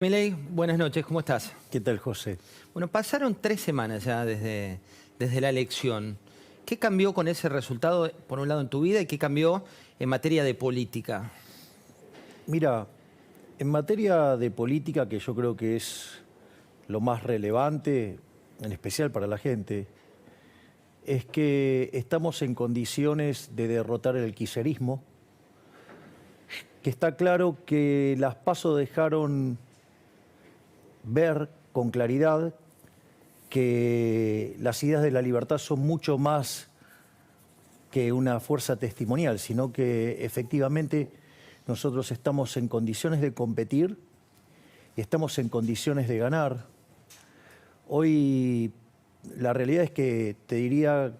Milei, buenas noches, ¿cómo estás? ¿Qué tal, José? Bueno, pasaron 3 semanas ya desde la elección. ¿Qué cambió con ese resultado, por un lado, en tu vida y qué cambió en materia de política? Mira, en materia de política, que yo creo que es lo más relevante, en especial para la gente, es que estamos en condiciones de derrotar el kirchnerismo, que está claro que las PASO dejaron ver con claridad que las ideas de la libertad son mucho más que una fuerza testimonial, sino que efectivamente nosotros estamos en condiciones de competir y estamos en condiciones de ganar. Hoy la realidad es que te diría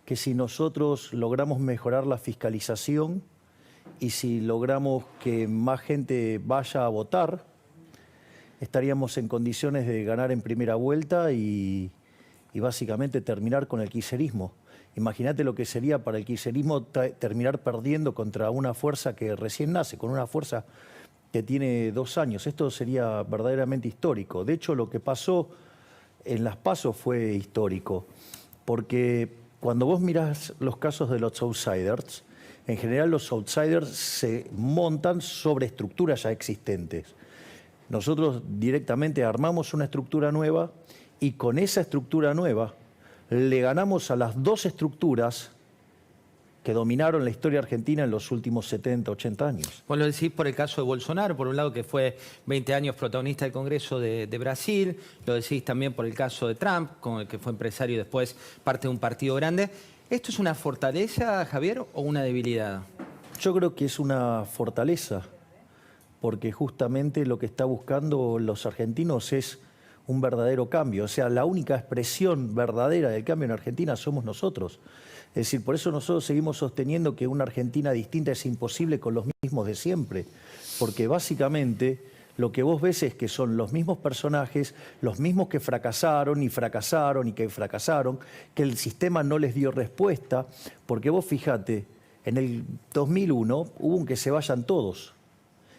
que si nosotros logramos mejorar la fiscalización y si logramos que más gente vaya a votar, estaríamos en condiciones de ganar en primera vuelta y básicamente terminar con el kirchnerismo. Imagínate lo que sería para el kirchnerismo terminar perdiendo contra una fuerza que recién nace, con una fuerza que tiene 2 años. Esto sería verdaderamente histórico. De hecho, lo que pasó en las PASO fue histórico, porque cuando vos mirás los casos de los outsiders, en general los outsiders se montan sobre estructuras ya existentes. Nosotros directamente armamos una estructura nueva y con esa estructura nueva le ganamos a las 2 estructuras que dominaron la historia argentina en los últimos 70, 80 años. Vos lo decís por el caso de Bolsonaro, por un lado que fue 20 años protagonista del Congreso de Brasil, lo decís también por el caso de Trump, con el que fue empresario y después parte de un partido grande. ¿Esto es una fortaleza, Javier, o una debilidad? Yo creo que es una fortaleza, porque justamente lo que está buscando los argentinos es un verdadero cambio. O sea, la única expresión verdadera del cambio en Argentina somos nosotros. Es decir, por eso nosotros seguimos sosteniendo que una Argentina distinta es imposible con los mismos de siempre, porque básicamente lo que vos ves es que son los mismos personajes, los mismos que fracasaron y fracasaron y que fracasaron, que el sistema no les dio respuesta, porque vos fíjate, en el 2001 hubo un que se vayan todos.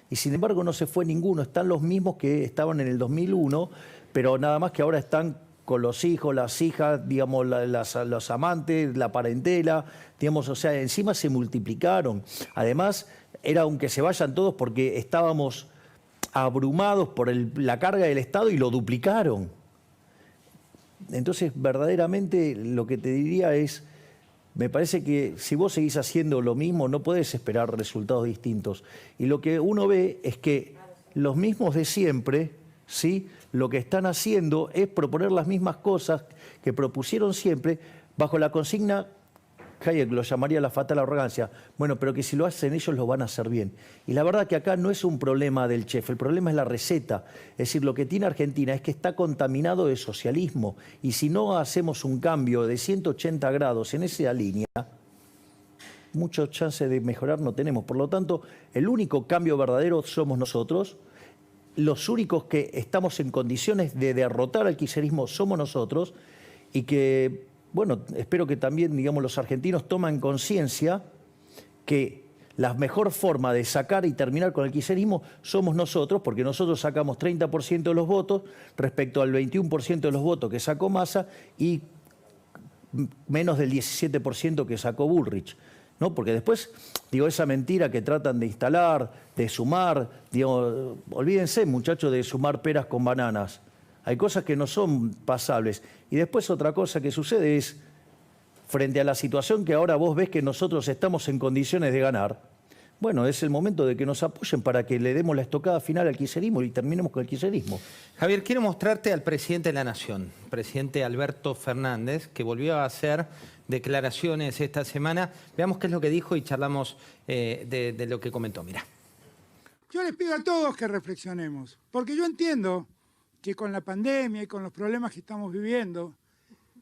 Y sin embargo no se fue ninguno, están los mismos que estaban en el 2001, pero nada más que ahora están con los hijos, las hijas, digamos, los amantes, la parentela, digamos, o sea, encima se multiplicaron. Además, era aunque se vayan todos porque estábamos abrumados por la carga del Estado y lo duplicaron. Entonces, verdaderamente lo que te diría es, me parece que si vos seguís haciendo lo mismo, no podés esperar resultados distintos. Y lo que uno ve es que los mismos de siempre, ¿sí?, lo que están haciendo es proponer las mismas cosas que propusieron siempre bajo la consigna, Hayek lo llamaría la fatal arrogancia, bueno, pero que si lo hacen ellos lo van a hacer bien. Y la verdad que acá no es un problema del chef, el problema es la receta. Es decir, lo que tiene Argentina es que está contaminado de socialismo y si no hacemos un cambio de 180 grados en esa línea, muchas chances de mejorar no tenemos. Por lo tanto, el único cambio verdadero somos nosotros. Los únicos que estamos en condiciones de derrotar al kirchnerismo somos nosotros y que, bueno, espero que también, digamos, los argentinos tomen conciencia que la mejor forma de sacar y terminar con el kirchnerismo somos nosotros, porque nosotros sacamos 30% de los votos respecto al 21% de los votos que sacó Massa y menos del 17% que sacó Bullrich, ¿no? Porque después, digo, esa mentira que tratan de instalar, de sumar, digo, olvídense, muchachos, de sumar peras con bananas. Hay cosas que no son pasables. Y después otra cosa que sucede es, frente a la situación que ahora vos ves que nosotros estamos en condiciones de ganar, bueno, es el momento de que nos apoyen para que le demos la estocada final al kirchnerismo y terminemos con el kirchnerismo. Javier, quiero mostrarte al presidente de la Nación, presidente Alberto Fernández, que volvió a hacer declaraciones esta semana. Veamos qué es lo que dijo y charlamos de lo que comentó. Mirá. Yo les pido a todos que reflexionemos, porque yo entiendo que con la pandemia y con los problemas que estamos viviendo,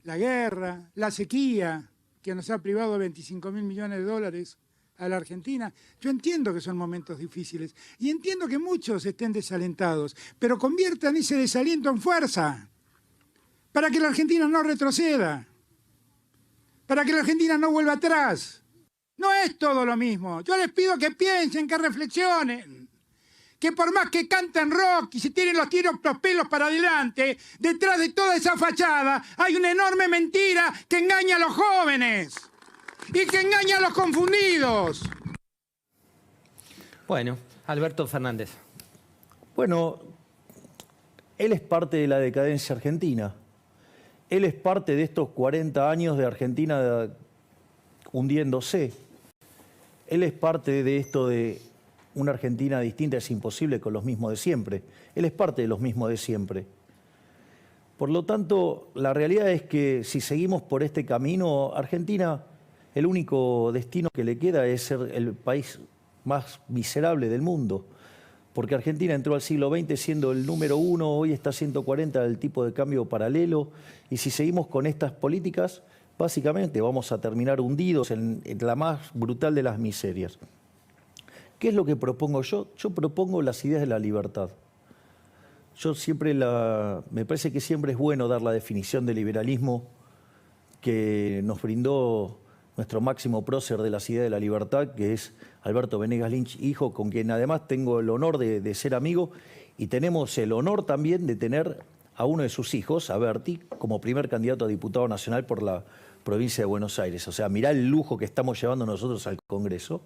la guerra, la sequía, que nos ha privado de 25.000 millones de dólares a la Argentina, yo entiendo que son momentos difíciles y entiendo que muchos estén desalentados, pero conviertan ese desaliento en fuerza para que la Argentina no retroceda, para que la Argentina no vuelva atrás. No es todo lo mismo. Yo les pido que piensen, que reflexionen, que por más que canten rock y se tienen los pelos para adelante, detrás de toda esa fachada hay una enorme mentira que engaña a los jóvenes y que engaña a los confundidos. Bueno, Alberto Fernández. Bueno, él es parte de la decadencia argentina. Él es parte de estos 40 años de Argentina hundiéndose. Él es parte de esto de una Argentina distinta es imposible con los mismos de siempre. Él es parte de los mismos de siempre. Por lo tanto, la realidad es que si seguimos por este camino, Argentina, el único destino que le queda es ser el país más miserable del mundo. Porque Argentina entró al siglo XX siendo el número 1, hoy está 140 del tipo de cambio paralelo, y si seguimos con estas políticas, básicamente vamos a terminar hundidos en la más brutal de las miserias. ¿Qué es lo que propongo yo? Yo propongo las ideas de la libertad. Yo siempre me parece que siempre es bueno dar la definición de liberalismo que nos brindó nuestro máximo prócer de las ideas de la libertad, que es Alberto Venegas Lynch, hijo, con quien además tengo el honor de ser amigo, y tenemos el honor también de tener a uno de sus hijos, a Berti, como primer candidato a diputado nacional por la provincia de Buenos Aires. O sea, mirá el lujo que estamos llevando nosotros al Congreso.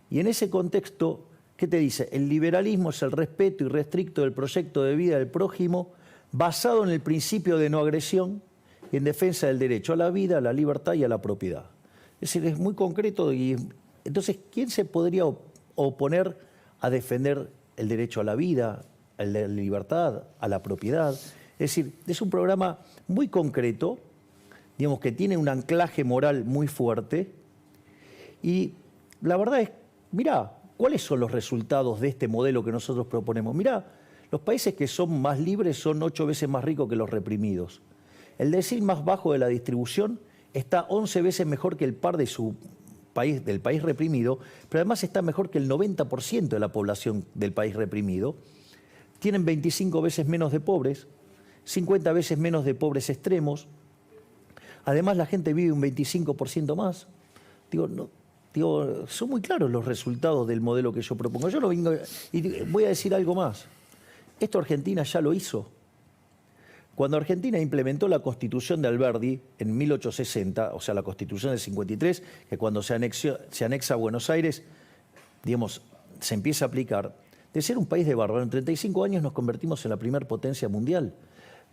Y en ese contexto, ¿qué te dice? El liberalismo es el respeto irrestricto del proyecto de vida del prójimo, basado en el principio de no agresión y en defensa del derecho a la vida, a la libertad y a la propiedad. Es decir, es muy concreto. Y entonces, ¿quién se podría oponer a defender el derecho a la vida, a la libertad, a la propiedad? Es decir, es un programa muy concreto, digamos, que tiene un anclaje moral muy fuerte. Y la verdad es, mirá, ¿cuáles son los resultados de este modelo que nosotros proponemos? Mirá, los países que son más libres son 8 veces más ricos que los reprimidos. El decil más bajo de la distribución está 11 veces mejor que el par de su país, del país reprimido, pero además está mejor que el 90% de la población del país reprimido. Tienen 25 veces menos de pobres, 50 veces menos de pobres extremos. Además, la gente vive un 25% más. Son muy claros los resultados del modelo que yo propongo. Yo no vengo, y voy a decir algo más. Esto Argentina ya lo hizo. Cuando Argentina implementó la Constitución de Alberdi en 1860, o sea, la Constitución del 53, que cuando se anexa a Buenos Aires, digamos, se empieza a aplicar, de ser un país de bárbaro, en 35 años nos convertimos en la primera potencia mundial.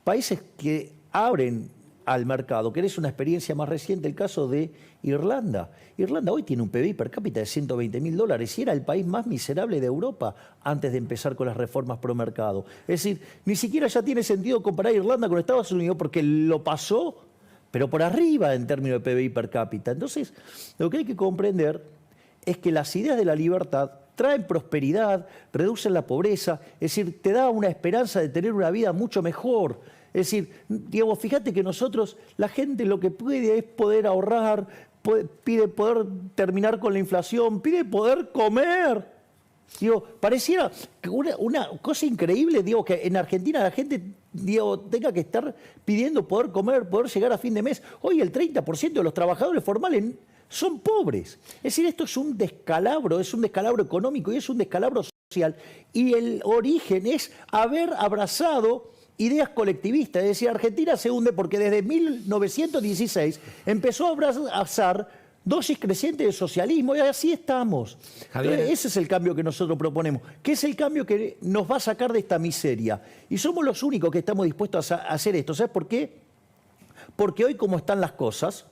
Países que abren al mercado. ¿Querés una experiencia más reciente? El caso de Irlanda. Irlanda hoy tiene un PBI per cápita de $120.000 y era el país más miserable de Europa antes de empezar con las reformas pro mercado. Es decir, ni siquiera ya tiene sentido comparar Irlanda con Estados Unidos porque lo pasó, pero por arriba en términos de PBI per cápita. Entonces, lo que hay que comprender es que las ideas de la libertad traen prosperidad, reducen la pobreza, es decir, te da una esperanza de tener una vida mucho mejor. Es decir, digamos, fíjate que nosotros, la gente lo que pide es poder ahorrar, pide poder terminar con la inflación, pide poder comer. Digo, pareciera una cosa increíble, digo, que en Argentina la gente, digo, tenga que estar pidiendo poder comer, poder llegar a fin de mes. Hoy el 30% de los trabajadores formales son pobres. Es decir, esto es un descalabro económico y es un descalabro social. Y el origen es haber abrazado ideas colectivistas. Es decir, Argentina se hunde porque desde 1916 empezó a abrazar dosis crecientes de socialismo y así estamos. Javier. Ese es el cambio que nosotros proponemos, que es el cambio que nos va a sacar de esta miseria. Y somos los únicos que estamos dispuestos a hacer esto. ¿Sabes por qué? Porque hoy, como están las cosas,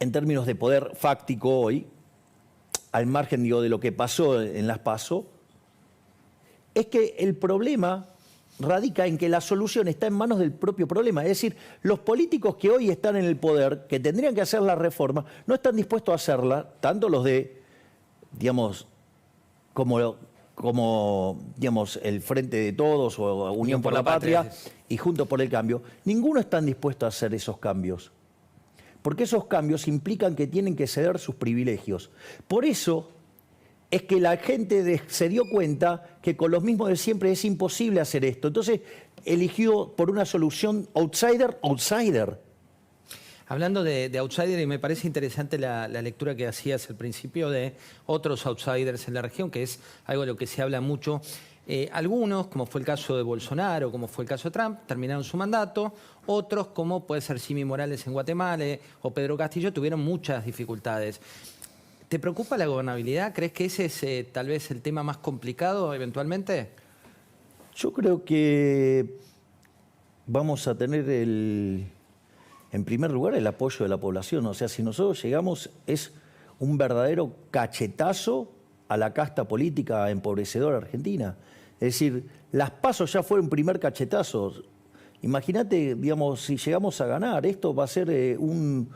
en términos de poder fáctico hoy, al margen, digo, de lo que pasó en las PASO, es que el problema radica en que la solución está en manos del propio problema. Es decir, los políticos que hoy están en el poder, que tendrían que hacer la reforma, no están dispuestos a hacerla, tanto los de, digamos, como digamos, el Frente de Todos o Unión por la Patria y Juntos por el Cambio, ninguno están dispuestos a hacer esos cambios. Porque esos cambios implican que tienen que ceder sus privilegios. Por eso es que la gente se dio cuenta que con los mismos de siempre es imposible hacer esto. Entonces eligió por una solución outsider. Hablando de outsider, y me parece interesante la lectura que hacías al principio de otros outsiders en la región, que es algo de lo que se habla mucho. Algunos, como fue el caso de Bolsonaro, como fue el caso de Trump, terminaron su mandato. Otros, como puede ser Jimmy Morales en Guatemala o Pedro Castillo, tuvieron muchas dificultades. ¿Te preocupa la gobernabilidad? ¿Crees que ese es tal vez el tema más complicado eventualmente? Yo creo que vamos a tener en primer lugar el apoyo de la población. O sea, si nosotros llegamos, es un verdadero cachetazo a la casta política empobrecedora argentina. Es decir, las PASO ya fue un primer cachetazo. Imagínate, digamos, si llegamos a ganar, esto va a ser un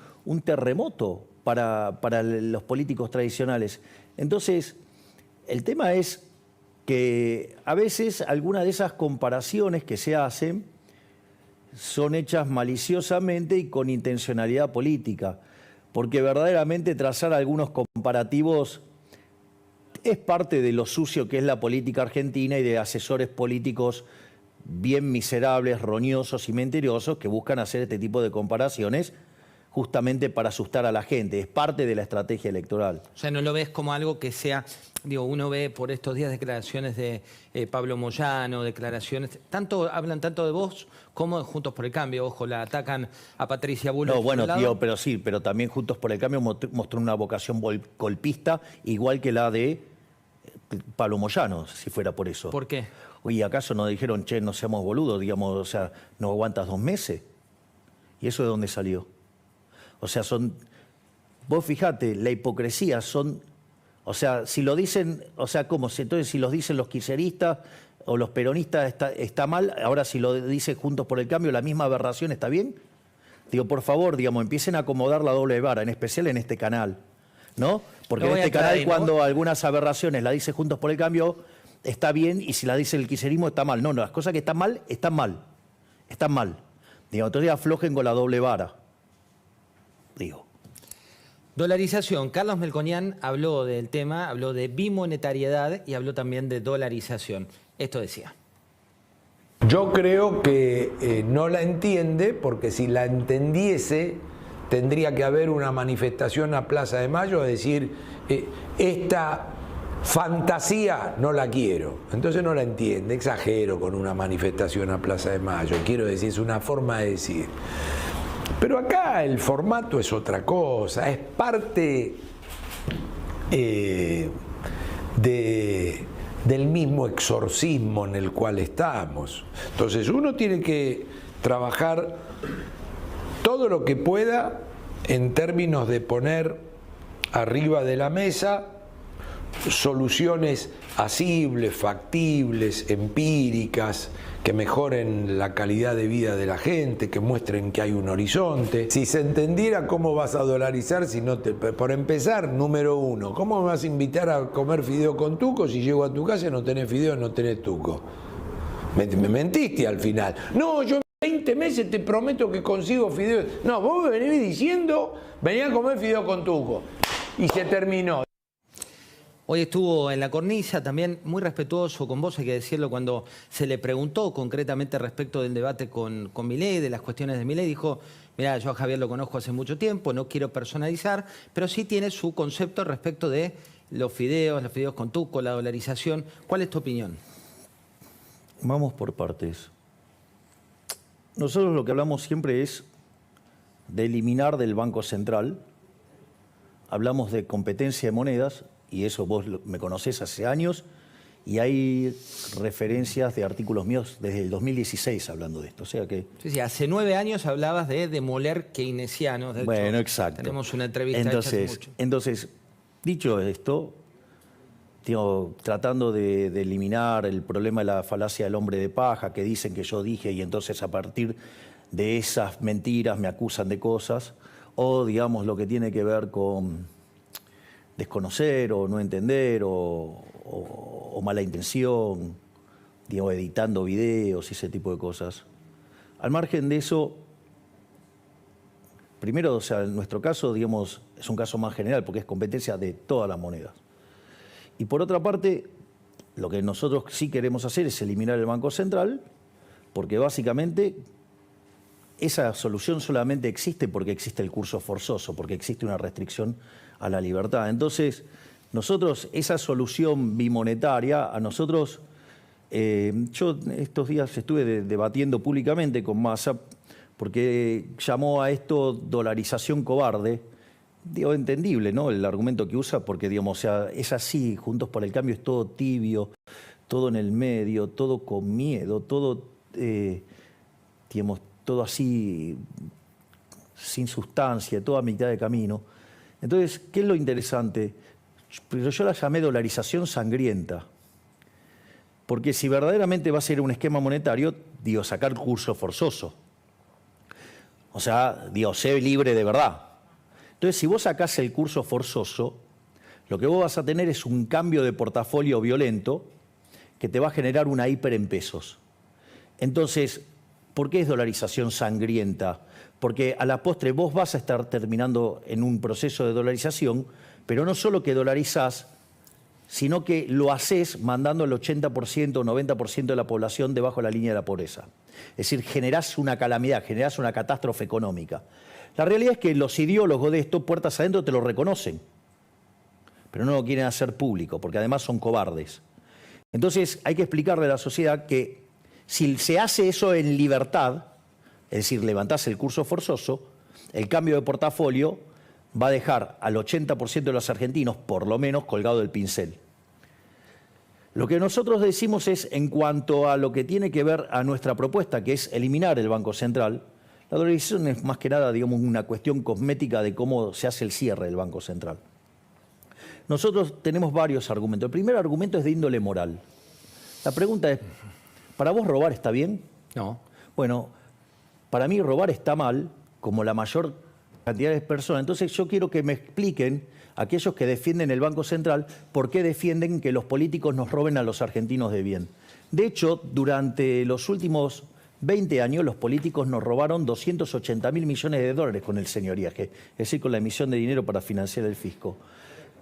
terremoto para los políticos tradicionales. Entonces, el tema es que a veces algunas de esas comparaciones que se hacen son hechas maliciosamente y con intencionalidad política, porque verdaderamente trazar algunos comparativos es parte de lo sucio que es la política argentina y de asesores políticos bien miserables, roñosos y mentirosos que buscan hacer este tipo de comparaciones justamente para asustar a la gente. Es parte de la estrategia electoral. O sea, no lo ves como algo que sea, digo, uno ve por estos días declaraciones de Pablo Moyano, declaraciones, hablan tanto de vos como de Juntos por el Cambio. Ojo, la atacan a Patricia Bullrich. No, bueno, tío, pero sí, pero también Juntos por el Cambio mostró una vocación golpista, igual que la de Pablo Moyano, si fuera por eso. ¿Por qué? Oye, ¿acaso nos dijeron, che, no seamos boludos, digamos, o sea, no aguantas 2 meses? ¿Y eso de dónde salió? O sea, vos fijate, la hipocresía o sea, si lo dicen, o sea, ¿cómo? Entonces, si los dicen los kirchneristas o los peronistas está mal, ahora si lo dice Juntos por el Cambio, la misma aberración está bien. Digo, por favor, digamos, empiecen a acomodar la doble vara, en especial en este canal, ¿no? Porque en este canal, cuando algunas aberraciones la dice Juntos por el Cambio, está bien, y si la dice el kirchnerismo, está mal. No, las cosas que están mal, están mal. Están mal. Digo, entonces aflojen con la doble vara. Digo. Dolarización. Carlos Melconian habló del tema, habló de bimonetariedad y habló también de dolarización. Esto decía. Yo creo que no la entiende, porque si la entendiese tendría que haber una manifestación a Plaza de Mayo a decir esta fantasía no la quiero. Entonces no la entiende, exagero con una manifestación a Plaza de Mayo, quiero decir, es una forma de decir. Pero acá el formato es otra cosa, es parte del mismo exorcismo en el cual estamos. Entonces uno tiene que trabajar todo lo que pueda en términos de poner arriba de la mesa soluciones asibles, factibles, empíricas, que mejoren la calidad de vida de la gente, que muestren que hay un horizonte. Si se entendiera cómo vas a dolarizar, si no por empezar, número uno, ¿cómo me vas a invitar a comer fideo con tuco si llego a tu casa y no tenés fideo, no tenés tuco? Me mentiste al final. No, yo en 20 meses te prometo que consigo fideo. No, vos me venís diciendo, venía a comer fideo con tuco. Y se terminó. Hoy estuvo en la cornisa, también muy respetuoso con vos, hay que decirlo, cuando se le preguntó concretamente respecto del debate con Milei, de las cuestiones de Milei, dijo, mirá, yo a Javier lo conozco hace mucho tiempo, no quiero personalizar, pero sí tiene su concepto respecto de los fideos con tuco, la dolarización. ¿Cuál es tu opinión? Vamos por partes. Nosotros lo que hablamos siempre es de eliminar del Banco Central, hablamos de competencia de monedas, y eso vos me conocés hace años, y hay referencias de artículos míos desde el 2016 hablando de esto. O sea que... Sí, hace 9 años hablabas de demoler keynesianos. De bueno, hecho, exacto. Tenemos una entrevista hecha hace mucho. Entonces, dicho esto, digo, tratando de eliminar el problema de la falacia del hombre de paja, que dicen que yo dije, y entonces a partir de esas mentiras me acusan de cosas, o digamos lo que tiene que ver con desconocer o no entender o mala intención, digamos, editando videos y ese tipo de cosas. Al margen de eso, primero, o sea, en nuestro caso, digamos, es un caso más general porque es competencia de todas las monedas. Y por otra parte, lo que nosotros sí queremos hacer es eliminar el Banco Central, porque básicamente esa solución solamente existe porque existe el curso forzoso, porque existe una restricción a la libertad. Entonces, nosotros, esa solución bimonetaria, a nosotros, yo estos días estuve debatiendo públicamente con Massa, porque llamó a esto dolarización cobarde. Digo, entendible, ¿no? El argumento que usa, porque digamos, o sea, es así, Juntos por el Cambio es todo tibio, todo en el medio, todo con miedo, todo, digamos, todo así, sin sustancia, todo a mitad de camino. Entonces, ¿qué es lo interesante? Pero yo la llamé dolarización sangrienta. Porque si verdaderamente va a ser un esquema monetario, digo, sacar curso forzoso. O sea, digo, sé libre de verdad. Entonces, si vos sacás el curso forzoso, lo que vos vas a tener es un cambio de portafolio violento que te va a generar una hiper en pesos. Entonces, ¿por qué es dolarización sangrienta? Porque a la postre vos vas a estar terminando en un proceso de dolarización, pero no solo que dolarizás, sino que lo haces mandando el 80% o 90% de la población debajo de la línea de la pobreza. Es decir, generás una calamidad, generás una catástrofe económica. La realidad es que los ideólogos de esto, puertas adentro, te lo reconocen, pero no lo quieren hacer público, porque además son cobardes. Entonces hay que explicarle a la sociedad que si se hace eso en libertad, es decir, levantás el curso forzoso, el cambio de portafolio va a dejar al 80% de los argentinos, por lo menos, colgado del pincel. Lo que nosotros decimos es, en cuanto a lo que tiene que ver a nuestra propuesta, que es eliminar el Banco Central, la dolarización es más que nada, digamos, una cuestión cosmética de cómo se hace el cierre del Banco Central. Nosotros tenemos varios argumentos. El primer argumento es de índole moral. La pregunta es, ¿para vos robar está bien? No. Bueno, para mí robar está mal, como la mayor cantidad de personas. Entonces yo quiero que me expliquen, aquellos que defienden el Banco Central, por qué defienden que los políticos nos roben a los argentinos de bien. De hecho, durante los últimos 20 años, los políticos nos robaron 280.000 millones de dólares con el señoriaje, es decir, con la emisión de dinero para financiar el fisco.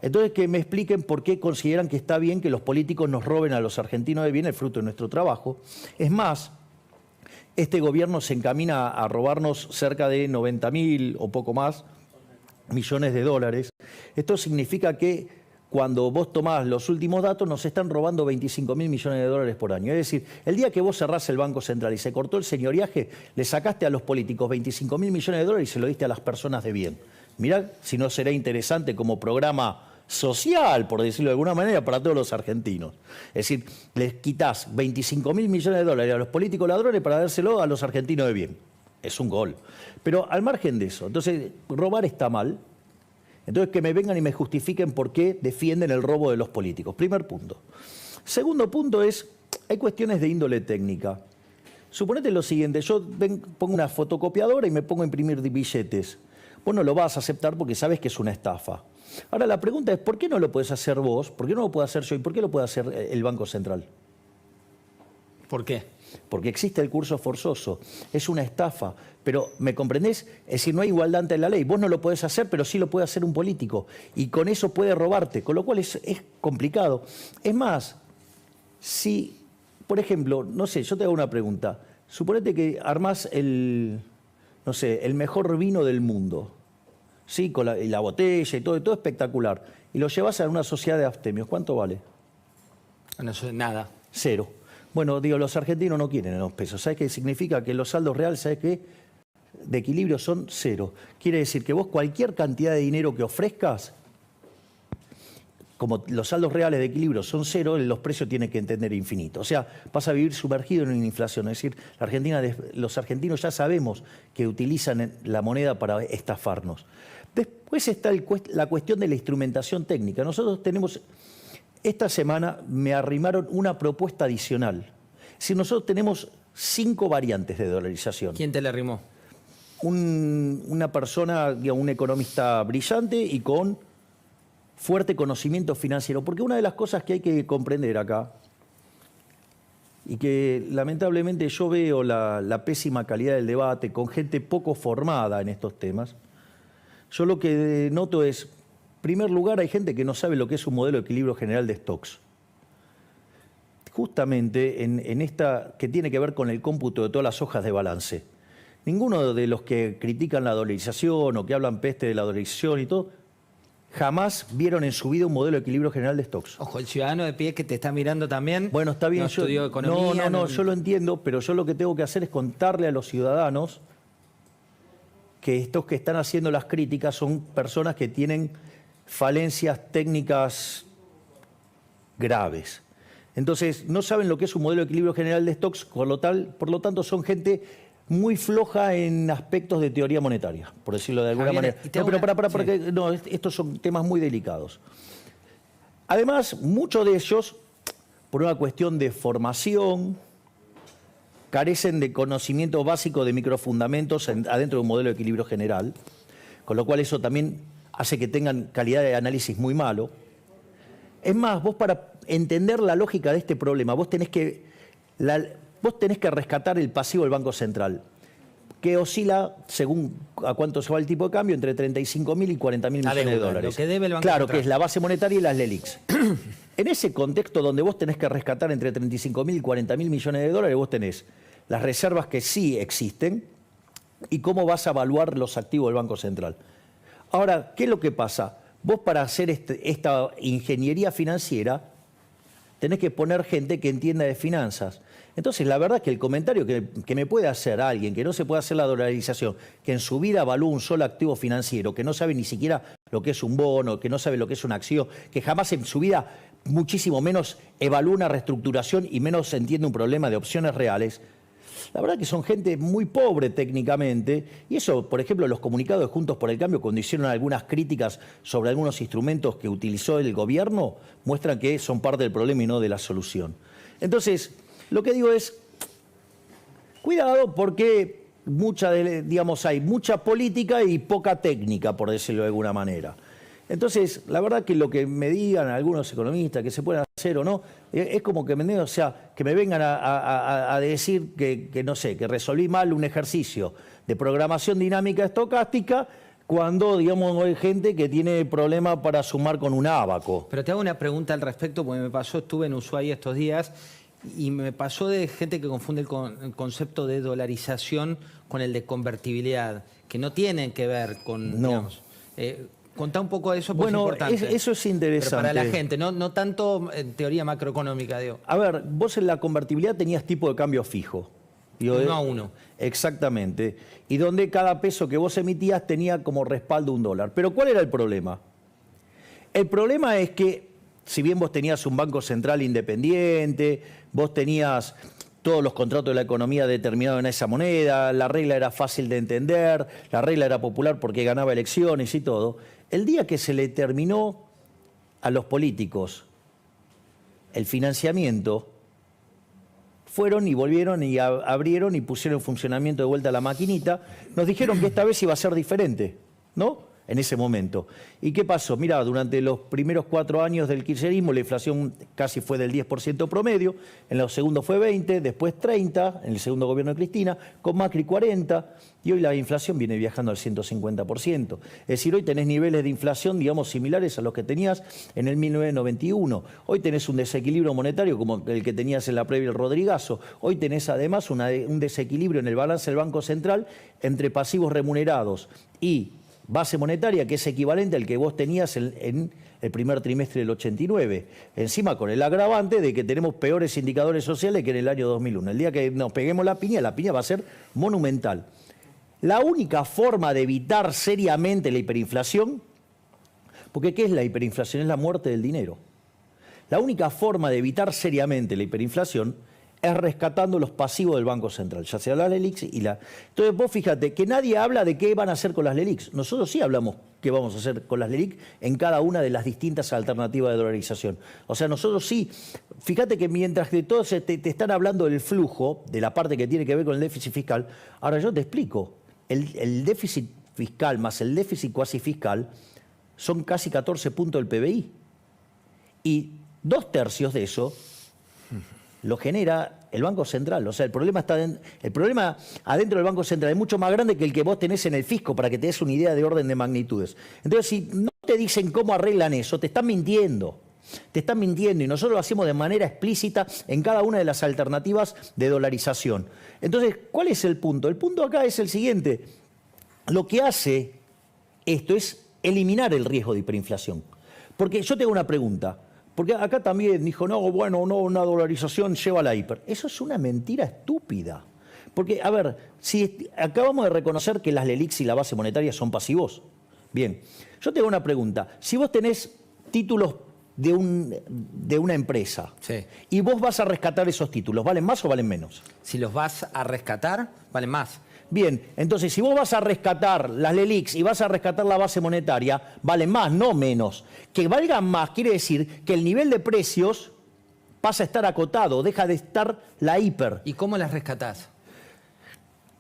Entonces, que me expliquen por qué consideran que está bien que los políticos nos roben a los argentinos de bien, el fruto de nuestro trabajo. Es más, este gobierno se encamina a robarnos cerca de 90.000 o poco más millones de dólares. Esto significa que cuando vos tomás los últimos datos nos están robando 25.000 millones de dólares por año. Es decir, el día que vos cerrás el Banco Central y se cortó el señoriaje, le sacaste a los políticos 25.000 millones de dólares y se lo diste a las personas de bien. Mirá si no será interesante como programa social, por decirlo de alguna manera, para todos los argentinos. Es decir, les quitás 25.000 millones de dólares a los políticos ladrones para dárselo a los argentinos de bien. Es un gol. Pero al margen de eso, entonces, robar está mal. Entonces, que me vengan y me justifiquen por qué defienden el robo de los políticos. Primer punto. Segundo punto es, hay cuestiones de índole técnica. Suponete lo siguiente, yo pongo una fotocopiadora y me pongo a imprimir billetes. Vos no lo vas a aceptar porque sabes que es una estafa. Ahora la pregunta es, ¿por qué no lo podés hacer vos? ¿Por qué no lo puedo hacer yo? ¿Y por qué lo puede hacer el Banco Central? ¿Por qué? Porque existe el curso forzoso. Es una estafa. Pero, ¿me comprendés? Es decir, no hay igualdad ante la ley. Vos no lo podés hacer, pero sí lo puede hacer un político. Y con eso puede robarte, con lo cual es complicado. Es más, si, por ejemplo, no sé, yo te hago una pregunta. Suponete que armás el mejor vino del mundo. Sí, con la botella y todo espectacular. Y lo llevas a una sociedad de abstemios. ¿Cuánto vale? No sé, nada. 0. Bueno, digo, los argentinos no quieren los pesos. ¿Sabes qué significa? Que los saldos reales, ¿sabes qué? De equilibrio son 0. Quiere decir que vos cualquier cantidad de dinero que ofrezcas, como los saldos reales de equilibrio son 0, los precios tienen que entender infinito. O sea, vas a vivir sumergido en una inflación. Es decir, los argentinos ya sabemos que utilizan la moneda para estafarnos. Después está la cuestión de la instrumentación técnica. Nosotros tenemos, esta semana me arrimaron una propuesta adicional. Es decir, nosotros tenemos 5 variantes de dolarización. ¿Quién te le arrimó? Una persona, digamos, un economista brillante y con fuerte conocimiento financiero. Porque una de las cosas que hay que comprender acá, y que lamentablemente yo veo la pésima calidad del debate con gente poco formada en estos temas, yo lo que noto es, en primer lugar, hay gente que no sabe lo que es un modelo de equilibrio general de stocks. Justamente en esta que tiene que ver con el cómputo de todas las hojas de balance. ninguno de los que critican la dolarización o que hablan peste de la dolarización y todo, jamás vieron en su vida un modelo de equilibrio general de stocks. Ojo, el ciudadano de pie que te está mirando también. Bueno, está bien. No estudió economía. No, yo lo entiendo, pero yo lo que tengo que hacer es contarle a los ciudadanos que estos que están haciendo las críticas son personas que tienen falencias técnicas graves. Entonces, no saben lo que es un modelo de equilibrio general de stocks, por lo tanto son gente muy floja en aspectos de teoría monetaria, por decirlo de alguna Javier, manera. No, pero porque no, estos son temas muy delicados. Además, muchos de ellos, por una cuestión de formación, carecen de conocimiento básico de microfundamentos adentro de un modelo de equilibrio general, con lo cual eso también hace que tengan calidad de análisis muy malo. Es más, vos para entender la lógica de este problema, vos tenés que rescatar el pasivo del Banco Central, que oscila, según a cuánto se va el tipo de cambio, entre 35.000 y 40.000 millones de dólares. Lo que debe el Banco Claro, Central. que es la base monetaria y las LELIQs. En ese contexto donde vos tenés que rescatar entre 35.000 y 40.000 millones de dólares, vos tenés las reservas que sí existen y cómo vas a evaluar los activos del Banco Central. Ahora, ¿qué es lo que pasa? Vos para hacer esta ingeniería financiera tenés que poner gente que entienda de finanzas. Entonces, la verdad es que el comentario que me puede hacer alguien que no se puede hacer la dolarización, que en su vida evalúa un solo activo financiero, que no sabe ni siquiera lo que es un bono, que no sabe lo que es una acción, que jamás en su vida, muchísimo menos, evalúa una reestructuración y menos entiende un problema de opciones reales, la verdad que son gente muy pobre técnicamente, y eso, por ejemplo, los comunicados de Juntos por el Cambio, cuando hicieron algunas críticas sobre algunos instrumentos que utilizó el gobierno, muestran que son parte del problema y no de la solución. Entonces, lo que digo es, cuidado porque hay mucha política y poca técnica, por decirlo de alguna manera. Entonces, la verdad que lo que me digan algunos economistas que se pueden hacer o no, es como que me vengan a decir que no sé, que resolví mal un ejercicio de programación dinámica estocástica cuando, hay gente que tiene problemas para sumar con un ábaco. Pero te hago una pregunta al respecto, porque me pasó, estuve en Ushuaia estos días, y me pasó de gente que confunde el concepto de dolarización con el de convertibilidad, que no tienen que ver con, digamos... Contá un poco de eso, porque es importante. Eso es interesante. Pero para la gente, no tanto en teoría macroeconómica, digo. A ver, vos en la convertibilidad tenías tipo de cambio fijo. 1 a 1. Exactamente. Y donde cada peso que vos emitías tenía como respaldo $1. Pero ¿cuál era el problema? El problema es que, si bien vos tenías un banco central independiente, vos tenías todos los contratos de la economía determinados en esa moneda, la regla era fácil de entender, la regla era popular porque ganaba elecciones y todo, el día que se le terminó a los políticos el financiamiento, fueron y volvieron y abrieron y pusieron en funcionamiento de vuelta la maquinita, nos dijeron que esta vez iba a ser diferente, ¿no? En ese momento. ¿Y qué pasó? Mirá, durante los primeros 4 años del kirchnerismo la inflación casi fue del 10% promedio, en los segundos fue 20%, después 30%, en el segundo gobierno de Cristina, con Macri 40%, y hoy la inflación viene viajando al 150%. Es decir, hoy tenés niveles de inflación, similares a los que tenías en el 1991. Hoy tenés un desequilibrio monetario como el que tenías en la previa del Rodrigazo. Hoy tenés además un desequilibrio en el balance del Banco Central entre pasivos remunerados y base monetaria, que es equivalente al que vos tenías en el primer trimestre del 89. Encima con el agravante de que tenemos peores indicadores sociales que en el año 2001. El día que nos peguemos la piña va a ser monumental. La única forma de evitar seriamente la hiperinflación, porque ¿qué es la hiperinflación? Es la muerte del dinero. La única forma de evitar seriamente la hiperinflación es rescatando los pasivos del Banco Central, ya sea las LELIQs y la... Entonces vos fíjate que nadie habla de qué van a hacer con las LELIQs. Nosotros sí hablamos qué vamos a hacer con las LELIQ en cada una de las distintas alternativas de dolarización. O sea, nosotros sí, fíjate que mientras que todos te están hablando del flujo, de la parte que tiene que ver con el déficit fiscal, ahora yo te explico, el déficit fiscal más el déficit cuasi fiscal son casi 14 puntos del PBI. Y 2/3 de eso lo genera el Banco Central. O sea, el problema adentro del Banco Central es mucho más grande que el que vos tenés en el fisco, para que te des una idea de orden de magnitudes. Entonces, si no te dicen cómo arreglan eso, te están mintiendo. Te están mintiendo y nosotros lo hacemos de manera explícita en cada una de las alternativas de dolarización. Entonces, ¿cuál es el punto? El punto acá es el siguiente. Lo que hace esto es eliminar el riesgo de hiperinflación. Porque yo tengo una pregunta. Porque acá también dijo, no, bueno, no, una dolarización lleva a la hiper. Eso es una mentira estúpida. Porque, a ver, si acabamos de reconocer que las LELIQs y la base monetaria son pasivos. Bien, yo tengo una pregunta. Si vos tenés títulos de una empresa y vos vas a rescatar esos títulos, ¿valen más o valen menos? Si los vas a rescatar, valen más. Bien, entonces si vos vas a rescatar las LELIQs y vas a rescatar la base monetaria, valen más, no menos. Que valgan más quiere decir que el nivel de precios pasa a estar acotado, deja de estar la hiper. ¿Y cómo las rescatás?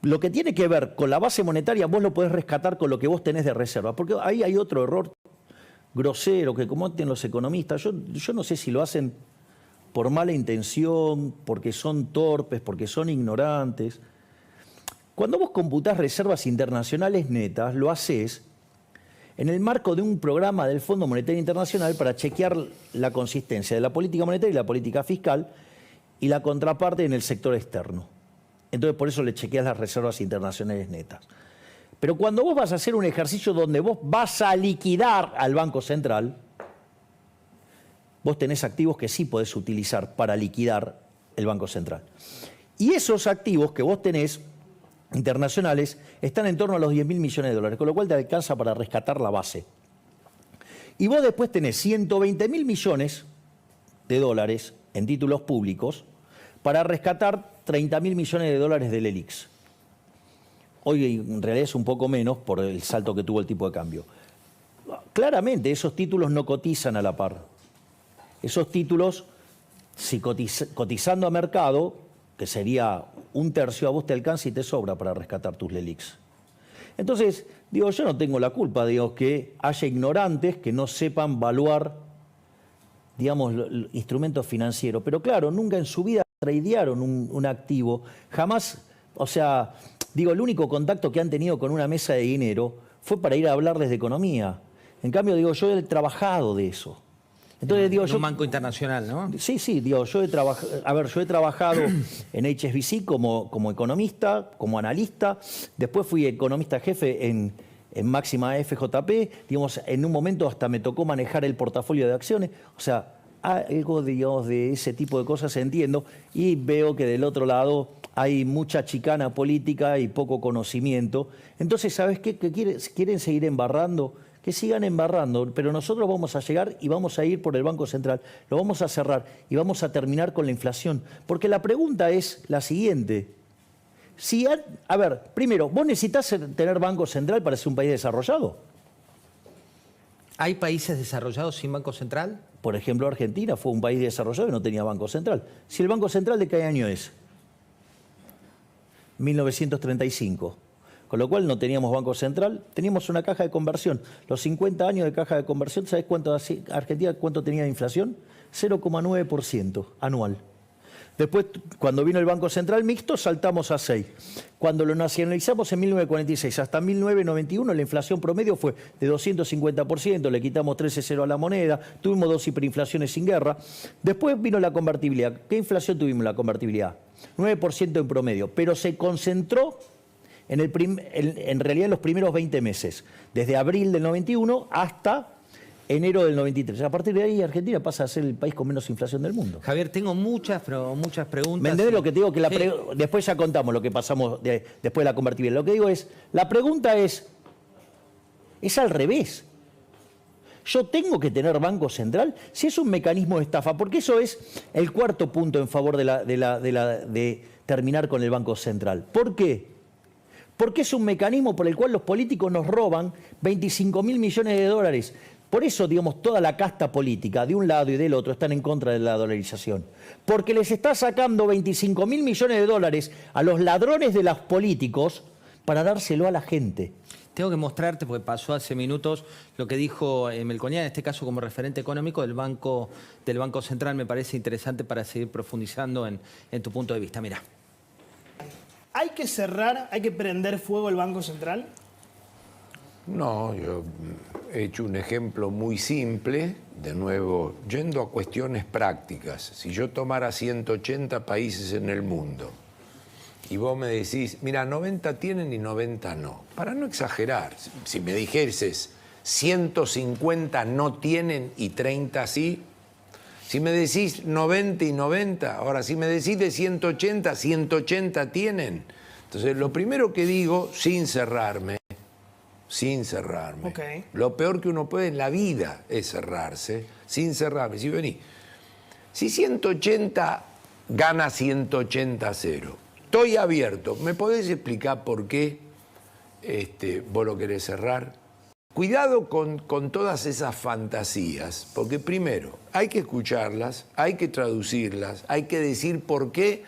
Lo que tiene que ver con la base monetaria, vos lo podés rescatar con lo que vos tenés de reserva. Porque ahí hay otro error grosero que cometen los economistas. Yo no sé si lo hacen por mala intención, porque son torpes, porque son ignorantes. Cuando vos computás reservas internacionales netas, lo haces en el marco de un programa del Fondo Monetario Internacional para chequear la consistencia de la política monetaria y la política fiscal y la contraparte en el sector externo. Entonces, por eso le chequeas las reservas internacionales netas. Pero cuando vos vas a hacer un ejercicio donde vos vas a liquidar al Banco Central, vos tenés activos que sí podés utilizar para liquidar el Banco Central. Y esos activos que vos tenés internacionales están en torno a los 10.000 millones de dólares, con lo cual te alcanza para rescatar la base. Y vos después tenés 120.000 millones de dólares en títulos públicos para rescatar 30.000 millones de dólares de LELIQs. Hoy en realidad es un poco menos por el salto que tuvo el tipo de cambio. Claramente esos títulos no cotizan a la par. Esos títulos, si cotizando a mercado, que sería un tercio, a vos te alcanza y te sobra para rescatar tus LELIQs. Entonces, digo, yo no tengo la culpa, digo, que haya ignorantes que no sepan valuar, digamos, instrumentos financieros. Pero claro, nunca en su vida tradearon un activo. Jamás, o sea, digo, el único contacto que han tenido con una mesa de dinero fue para ir a hablarles de economía. En cambio, digo, yo he trabajado de eso. Entonces, digo, en un banco internacional, ¿no? Sí, digo, yo he trabajado en HSBC como economista, como analista, después fui economista jefe en Máxima FJP, digamos, en un momento hasta me tocó manejar el portafolio de acciones, o sea, algo, digamos, de ese tipo de cosas entiendo, y veo que del otro lado hay mucha chicana política y poco conocimiento. Entonces, ¿sabes qué? ¿Que quieren seguir embarrando? Que sigan embarrando, pero nosotros vamos a llegar y vamos a ir por el Banco Central, lo vamos a cerrar y vamos a terminar con la inflación. Porque la pregunta es la siguiente. A ver, primero, ¿vos necesitas tener Banco Central para ser un país desarrollado? ¿Hay países desarrollados sin Banco Central? Por ejemplo, Argentina fue un país desarrollado y no tenía Banco Central. Si el Banco Central, ¿de qué año es? 1935. Con lo cual no teníamos Banco Central, teníamos una caja de conversión. Los 50 años de caja de conversión, ¿sabes cuánto Argentina cuánto tenía de inflación? 0,9% anual. Después, cuando vino el Banco Central mixto, saltamos a 6. Cuando lo nacionalizamos en 1946 hasta 1991, la inflación promedio fue de 250%, le quitamos 13,0 a la moneda, tuvimos 2 hiperinflaciones sin guerra. Después vino la convertibilidad. ¿Qué inflación tuvimos en la convertibilidad? 9% en promedio, pero se concentró en realidad en los primeros 20 meses, desde abril del 91 hasta enero del 93. A partir de ahí, Argentina pasa a ser el país con menos inflación del mundo. Javier, tengo muchas preguntas. ¿Me entendés lo que te digo? Que después ya contamos lo que pasamos después de la convertibilidad. Lo que digo es, la pregunta es al revés. ¿Yo tengo que tener Banco Central? Si es un mecanismo de estafa, porque eso es el cuarto punto en favor de terminar con el Banco Central. ¿Por qué? Porque es un mecanismo por el cual los políticos nos roban 25.000 millones de dólares. Por eso, digamos, toda la casta política, de un lado y del otro, están en contra de la dolarización. Porque les está sacando 25.000 millones de dólares a los ladrones de los políticos para dárselo a la gente. Tengo que mostrarte, porque pasó hace minutos, lo que dijo Melconian, en este caso como referente económico del Banco Central. Me parece interesante para seguir profundizando en tu punto de vista. Mira. ¿Hay que cerrar, hay que prender fuego el Banco Central? No, he hecho un ejemplo muy simple, de nuevo, yendo a cuestiones prácticas. Si yo tomara 180 países en el mundo y vos me decís, mira, 90 tienen y 90 no, para no exagerar, si me dijeses 150 no tienen y 30 sí, si me decís 90 y 90, ahora si me decís de 180, 180 tienen. Entonces, lo primero que digo, sin cerrarme, Okay. lo peor que uno puede en la vida es cerrarse, sin cerrarme. Si vení, si 180 gana 180-0, estoy abierto, ¿me podés explicar por qué vos lo querés cerrar? Cuidado con todas esas fantasías, porque primero hay que escucharlas, hay que traducirlas, hay que decir por qué.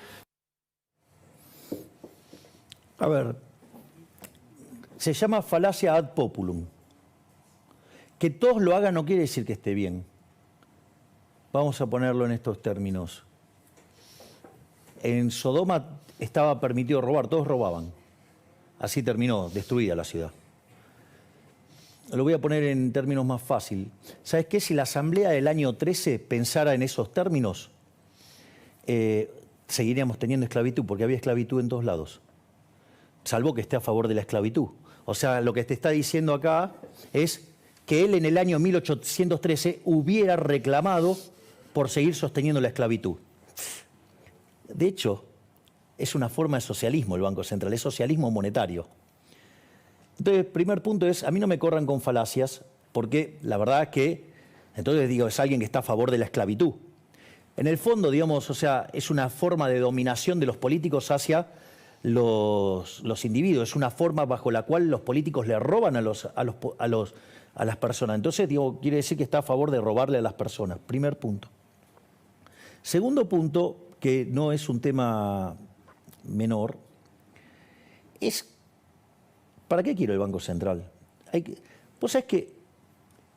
A ver, se llama falacia ad populum. Que todos lo hagan no quiere decir que esté bien. Vamos a ponerlo en estos términos. En Sodoma estaba permitido robar, todos robaban. Así terminó, destruida la ciudad. Lo voy a poner en términos más fácil. ¿Sabes qué? Si la asamblea del año 13 pensara en esos términos, seguiríamos teniendo esclavitud, porque había esclavitud en todos lados. Salvo que esté a favor de la esclavitud. O sea, lo que te está diciendo acá es que él en el año 1813 hubiera reclamado por seguir sosteniendo la esclavitud. De hecho, es una forma de socialismo el Banco Central, es socialismo monetario. Entonces, primer punto es, a mí no me corran con falacias, porque la verdad es que, entonces digo, es alguien que está a favor de la esclavitud. En el fondo, digamos, o sea, es una forma de dominación de los políticos hacia los individuos, es una forma bajo la cual los políticos le roban a las personas. Entonces, digo, quiere decir que está a favor de robarle a las personas. Primer punto. Segundo punto, que no es un tema menor, es ¿para qué quiero el Banco Central? Vos sabés que,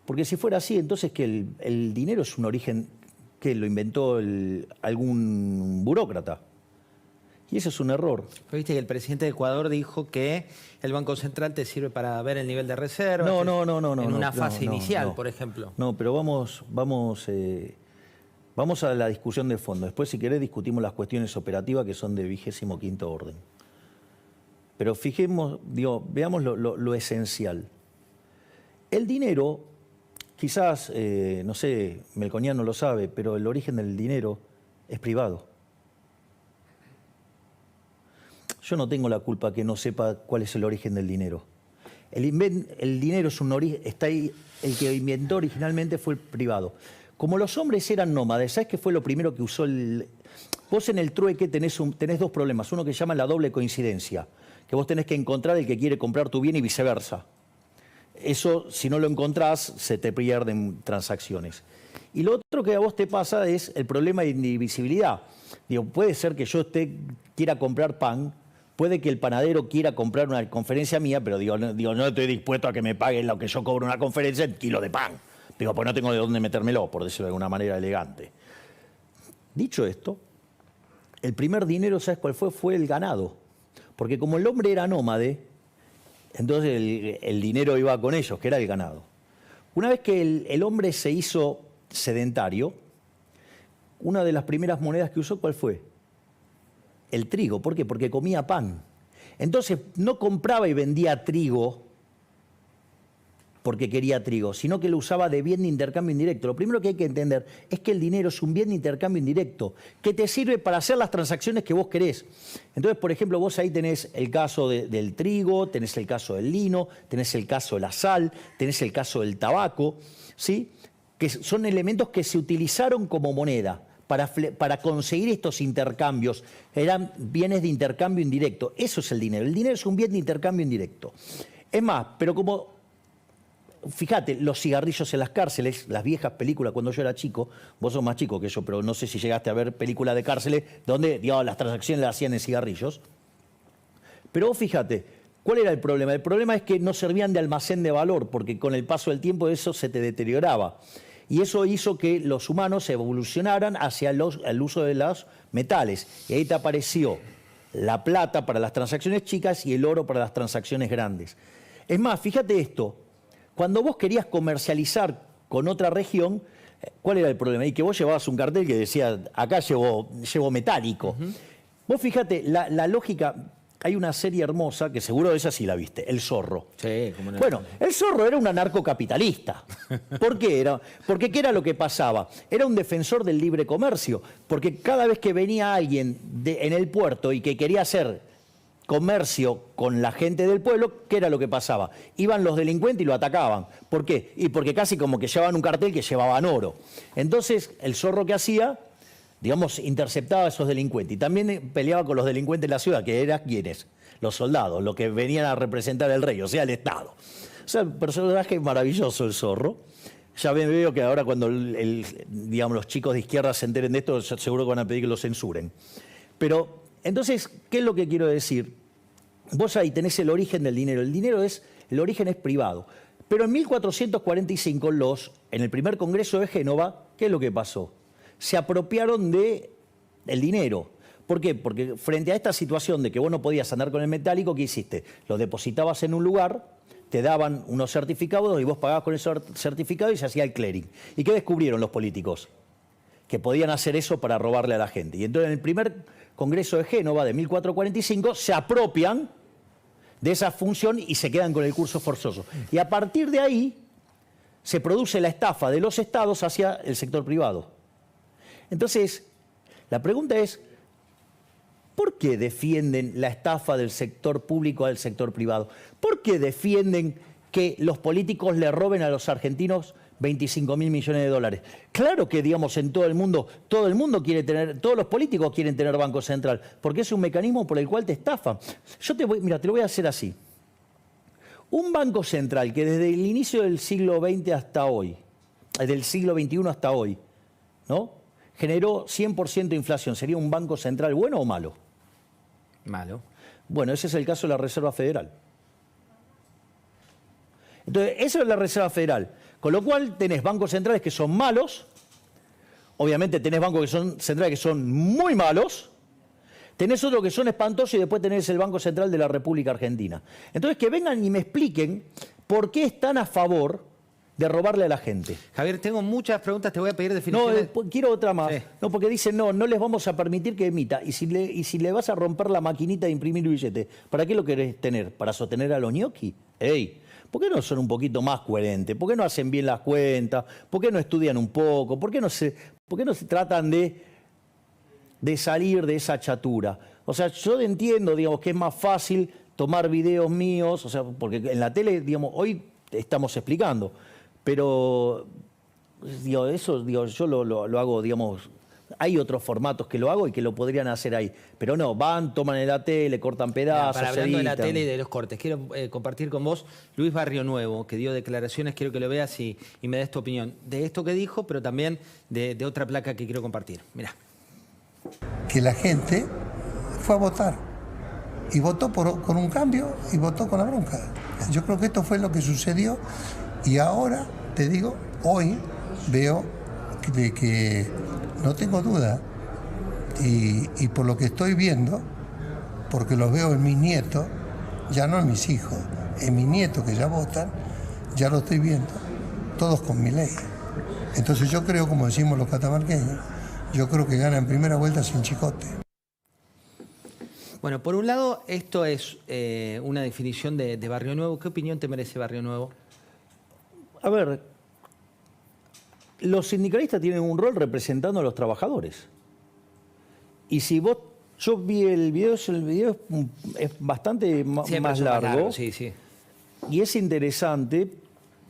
porque si fuera así, entonces que el dinero es un origen que lo inventó algún burócrata. Y eso es un error. Pero viste que el presidente de Ecuador dijo que el Banco Central te sirve para ver el nivel de reservas. No. En una fase inicial, por ejemplo. No, pero vamos a la discusión de fondo. Después, si querés, discutimos las cuestiones operativas que son de 25º orden. Pero veamos lo esencial. El dinero, quizás, no sé, Melconian no lo sabe, pero el origen del dinero es privado. Yo no tengo la culpa que no sepa cuál es el origen del dinero. El dinero es un origen, está ahí, el que inventó originalmente fue el privado. Como los hombres eran nómades, ¿sabes qué fue lo primero que usó Vos en el trueque tenés dos problemas. Uno que se llama la doble coincidencia, que vos tenés que encontrar el que quiere comprar tu bien y viceversa. Eso, si no lo encontrás, se te pierden transacciones. Y lo otro que a vos te pasa es el problema de indivisibilidad. Digo, puede ser que yo quiera comprar pan, puede que el panadero quiera comprar una conferencia mía, pero no estoy dispuesto a que me paguen lo que yo cobro en una conferencia el kilo de pan. Digo, pues no tengo de dónde metérmelo, por decirlo de alguna manera elegante. Dicho esto, el primer dinero, ¿sabes cuál fue? Fue el ganado. Porque como el hombre era nómade, entonces el dinero iba con ellos, que era el ganado. Una vez que el hombre se hizo sedentario, una de las primeras monedas que usó, ¿cuál fue? El trigo. ¿Por qué? Porque comía pan. Entonces no compraba y vendía trigo porque quería trigo, sino que lo usaba de bien de intercambio indirecto. Lo primero que hay que entender es que el dinero es un bien de intercambio indirecto, que te sirve para hacer las transacciones que vos querés. Entonces, por ejemplo, vos ahí tenés el caso del trigo, tenés el caso del lino, tenés el caso de la sal, tenés el caso del tabaco, ¿sí? Que son elementos que se utilizaron como moneda para conseguir estos intercambios. Eran bienes de intercambio indirecto. Eso es el dinero. El dinero es un bien de intercambio indirecto. Es más, pero como... Fíjate, los cigarrillos en las cárceles, las viejas películas, cuando yo era chico, vos sos más chico que yo, pero no sé si llegaste a ver películas de cárceles donde, digamos, las transacciones las hacían en cigarrillos. Pero vos fíjate, ¿cuál era el problema? El problema es que no servían de almacén de valor, porque con el paso del tiempo eso se te deterioraba. Y eso hizo que los humanos evolucionaran hacia el uso de los metales. Y ahí te apareció la plata para las transacciones chicas y el oro para las transacciones grandes. Es más, fíjate esto. Cuando vos querías comercializar con otra región, ¿cuál era el problema? Y que vos llevabas un cartel que decía, acá llevo metálico. Vos fíjate, la lógica, hay una serie hermosa, que seguro esa sí la viste, El Zorro. Sí, cómo no. Bueno, El Zorro era un anarcocapitalista. ¿Por qué? Porque ¿qué era lo que pasaba? Era un defensor del libre comercio, porque cada vez que venía alguien en el puerto y que quería hacer comercio con la gente del pueblo, ¿qué era lo que pasaba? Iban los delincuentes y lo atacaban. ¿Por qué? Y porque casi como que llevaban un cartel que llevaban oro. Entonces, El Zorro, ¿qué hacía? Digamos, interceptaba a esos delincuentes. Y también peleaba con los delincuentes de la ciudad, que eran ¿quiénes? Los soldados, los que venían a representar al rey, o sea, el Estado. O sea, un personaje maravilloso, El Zorro. Ya veo que ahora cuando digamos, los chicos de izquierda se enteren de esto, seguro que van a pedir que lo censuren. Pero, entonces, ¿qué es lo que quiero decir? Vos ahí tenés el origen del dinero. El origen es privado. Pero en 1445, en el primer Congreso de Génova, ¿qué es lo que pasó? Se apropiaron del dinero. ¿Por qué? Porque frente a esta situación de que vos no podías andar con el metálico, ¿qué hiciste? Lo depositabas en un lugar, te daban unos certificados y vos pagabas con esos certificados y se hacía el clearing. ¿Y qué descubrieron los políticos? Que podían hacer eso para robarle a la gente. Y entonces en el primer Congreso de Génova de 1445 se apropian de esa función y se quedan con el curso forzoso. Y a partir de ahí se produce la estafa de los estados hacia el sector privado. Entonces, la pregunta es, ¿por qué defienden la estafa del sector público al sector privado? ¿Por qué defienden que los políticos le roben a los argentinos 25.000 millones de dólares? Claro que, digamos, en todo el mundo quiere tener, todos los políticos quieren tener Banco Central, porque es un mecanismo por el cual te estafan. Mira, te lo voy a hacer así. Un Banco Central que desde el inicio del siglo XX hasta hoy, del siglo XXI hasta hoy, ¿no?, generó 100% de inflación, ¿sería un Banco Central bueno o malo? Malo. Bueno, ese es el caso de la Reserva Federal. Entonces, eso es la Reserva Federal. Con lo cual tenés bancos centrales que son malos, obviamente tenés bancos centrales que son muy malos, tenés otros que son espantosos y después tenés el Banco Central de la República Argentina. Entonces, que vengan y me expliquen por qué están a favor de robarle a la gente. Javier, tengo muchas preguntas, te voy a pedir definiciones. No, quiero otra más. Sí. No, porque dicen, no les vamos a permitir que emita. Y si le vas a romper la maquinita de imprimir billetes, ¿para qué lo querés tener? ¿Para sostener a los ñoqui? ¡Ey! ¿Por qué no son un poquito más coherentes? ¿Por qué no hacen bien las cuentas? ¿Por qué no estudian un poco? ¿Por qué no se tratan de salir de esa chatura? O sea, yo entiendo, digamos, que es más fácil tomar videos míos, o sea, porque en la tele, digamos, hoy estamos explicando, pero digo, eso, digo, yo lo hago, digamos, hay otros formatos que lo hago y que lo podrían hacer ahí. Pero no, toman en la tele, cortan pedazos, Para hablando de la editan. tele y de los cortes, quiero compartir con vos Luis Barrio Nuevo, que dio declaraciones, quiero que lo veas y me des tu opinión de esto que dijo, pero también de otra placa que quiero compartir. Mirá. Que la gente fue a votar y votó con un cambio y votó con la bronca. Yo creo que esto fue lo que sucedió y ahora, te digo, hoy veo de que no tengo duda y por lo que estoy viendo, porque los veo en mis nietos, ya no en mis hijos, en mis nietos que ya votan, ya lo estoy viendo, todos con mi ley. Entonces yo creo, como decimos los catamarqueños, yo creo que gana en primera vuelta sin chicote. Bueno, por un lado, esto es una definición de Barrio Nuevo. ¿Qué opinión te merece Barrio Nuevo? A ver, los sindicalistas tienen un rol representando a los trabajadores. Y si yo vi el video es bastante más largo. Sí, sí. Y es interesante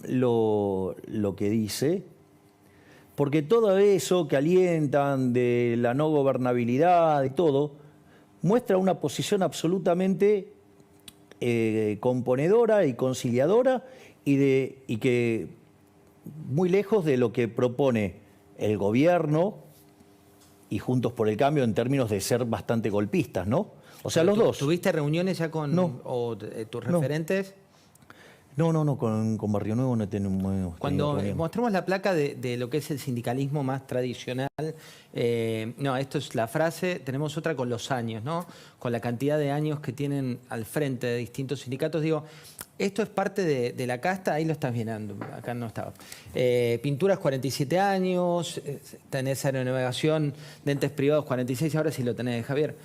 lo que dice, porque todo eso que alientan de la no gobernabilidad y todo, muestra una posición absolutamente componedora y conciliadora y que muy lejos de lo que propone el gobierno y Juntos por el Cambio en términos de ser bastante golpistas, ¿no? O sea, los dos. ¿Tuviste reuniones ya con tus referentes? No, con Barrio Nuevo no tenemos. Cuando mostramos la placa de lo que es el sindicalismo más tradicional, no, esto es la frase, tenemos otra con los años, ¿no? Con la cantidad de años que tienen al frente de distintos sindicatos. Digo, Esto es parte de la casta, ahí lo estás viendo, acá no estaba. Pinturas 47 años, tenés aeronavegación de entes privados 46, ahora sí lo tenés, Javier.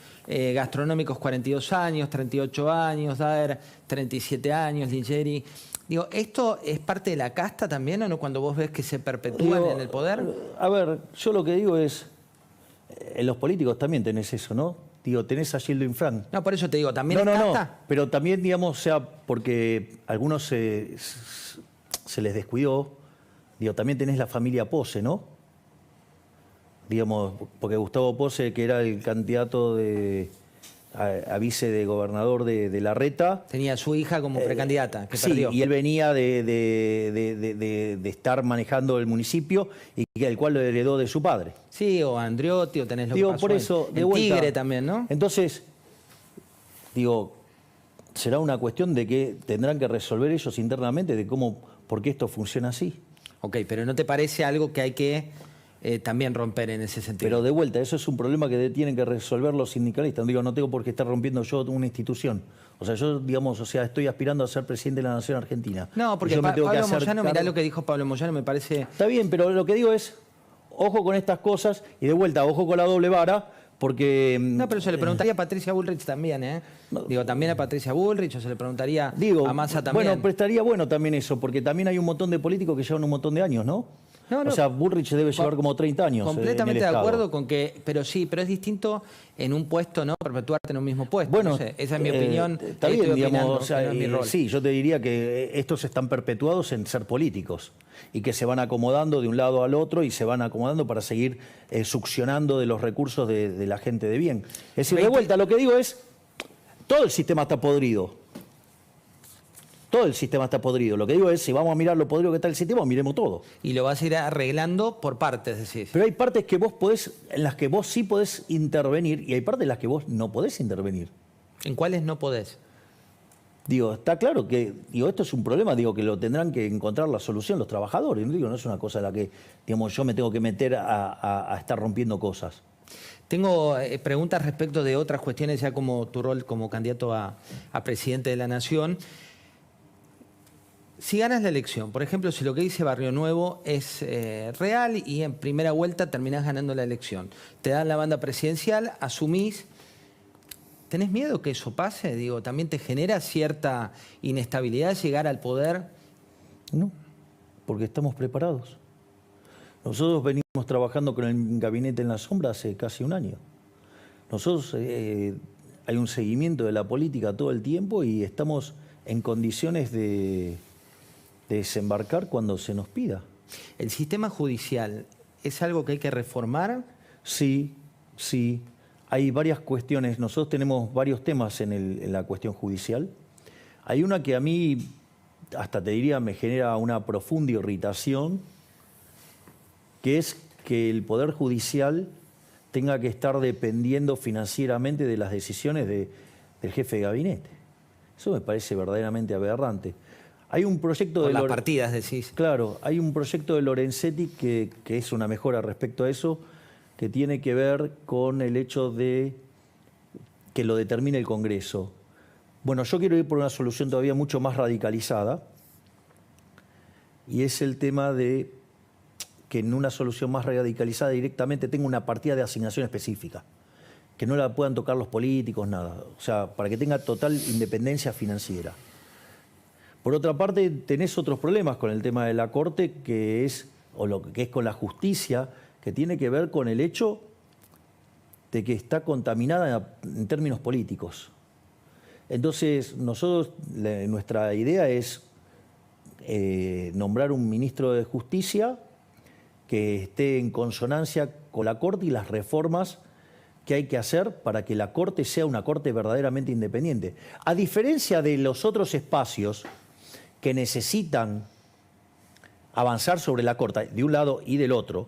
Gastronómicos 42 años, 38 años, Daer 37 años, Ligieri. Digo, ¿esto es parte de la casta también o no cuando vos ves que se perpetúan en el poder? A ver, yo lo que digo es, en los políticos también tenés eso, ¿no? Digo, tenés a Gildo Infran. No, por eso te digo, ¿también es casta? No, pero también, digamos, o sea, porque algunos se les descuidó, digo, también tenés la familia Pose, ¿no? Digamos, porque Gustavo Pose, que era el candidato a vice de gobernador de Larreta. Tenía a su hija como precandidata, que sí, perdió. y él venía de estar manejando el municipio y el cual lo heredó de su padre. Sí, o Andriotti, o tenés lo que pasó por eso, de vuelta, Tigre también, ¿no? Entonces, digo, será una cuestión de que tendrán que resolver ellos internamente de cómo, por qué esto funciona así. Ok, pero ¿no te parece algo que hay que también romper en ese sentido? Pero de vuelta, eso es un problema que tienen que resolver los sindicalistas. Digo, no tengo por qué estar rompiendo yo una institución. O sea, yo, digamos, o sea, estoy aspirando a ser presidente de la Nación Argentina. No, porque Pablo Moyano, mirá lo que dijo Pablo Moyano, me parece... Está bien, pero lo que digo es, ojo con estas cosas y de vuelta, ojo con la doble vara, porque... No, pero se le preguntaría a Patricia Bullrich también, ¿eh? Digo, también a Patricia Bullrich, o se le preguntaría a Massa también. Bueno, pero estaría bueno también eso, porque también hay un montón de políticos que llevan un montón de años, ¿no? No, o sea, Bullrich debe llevar como 30 años. Completamente en el de acuerdo Estado. con que, pero sí, pero es distinto en un puesto, ¿no? Perpetuarte en un mismo puesto. Bueno, no sé, esa es mi opinión. Está bien, digamos, o sea, no es mi rol. sí, yo te diría que estos están perpetuados en ser políticos y que se van acomodando de un lado al otro y se van acomodando para seguir succionando de los recursos de la gente de bien. Es decir, de vuelta, lo que digo es, todo el sistema está podrido. Todo el sistema está podrido. Lo que digo es, si vamos a mirar lo podrido que está el sistema, miremos todo. Y lo vas a ir arreglando por partes, decís. Pero hay partes que vos podés, en las que vos sí podés intervenir y hay partes en las que vos no podés intervenir. ¿En cuáles no podés? Digo, está claro que esto es un problema, digo, que lo tendrán que encontrar la solución los trabajadores. Digo, no es una cosa en la que, digamos, yo me tengo que meter a estar rompiendo cosas. Tengo preguntas respecto de otras cuestiones, ya como tu rol como candidato a presidente de la Nación. Si ganas la elección, por ejemplo, si lo que dice Barrio Nuevo es real y en primera vuelta terminás ganando la elección, te dan la banda presidencial, asumís, ¿tenés miedo que eso pase? Digo, ¿también te genera cierta inestabilidad llegar al poder? No, porque estamos preparados. Nosotros venimos trabajando con el gabinete en la sombra hace casi un año. Nosotros hay un seguimiento de la política todo el tiempo y estamos en condiciones de desembarcar cuando se nos pida. ¿El sistema judicial es algo que hay que reformar? Sí, sí. Hay varias cuestiones. Nosotros tenemos varios temas en la cuestión judicial. Hay una que a mí, hasta te diría, me genera una profunda irritación, que es que el Poder Judicial tenga que estar dependiendo financieramente de las decisiones del jefe de gabinete. Eso me parece verdaderamente aberrante. Hay un proyecto Por las partidas, decís. Claro, hay un proyecto de Lorenzetti que es una mejora respecto a eso, que tiene que ver con el hecho de que lo determine el Congreso. Bueno, yo quiero ir por una solución todavía mucho más radicalizada, y es el tema de que en una solución más radicalizada directamente tenga una partida de asignación específica, que no la puedan tocar los políticos, nada. O sea, para que tenga total independencia financiera. Por otra parte, tenés otros problemas con el tema de la Corte, que es con la justicia, que tiene que ver con el hecho de que está contaminada en términos políticos. Entonces, nosotros, nuestra idea es nombrar un ministro de Justicia que esté en consonancia con la Corte y las reformas que hay que hacer para que la Corte sea una Corte verdaderamente independiente. A diferencia de los otros espacios que necesitan avanzar sobre la Corte de un lado y del otro,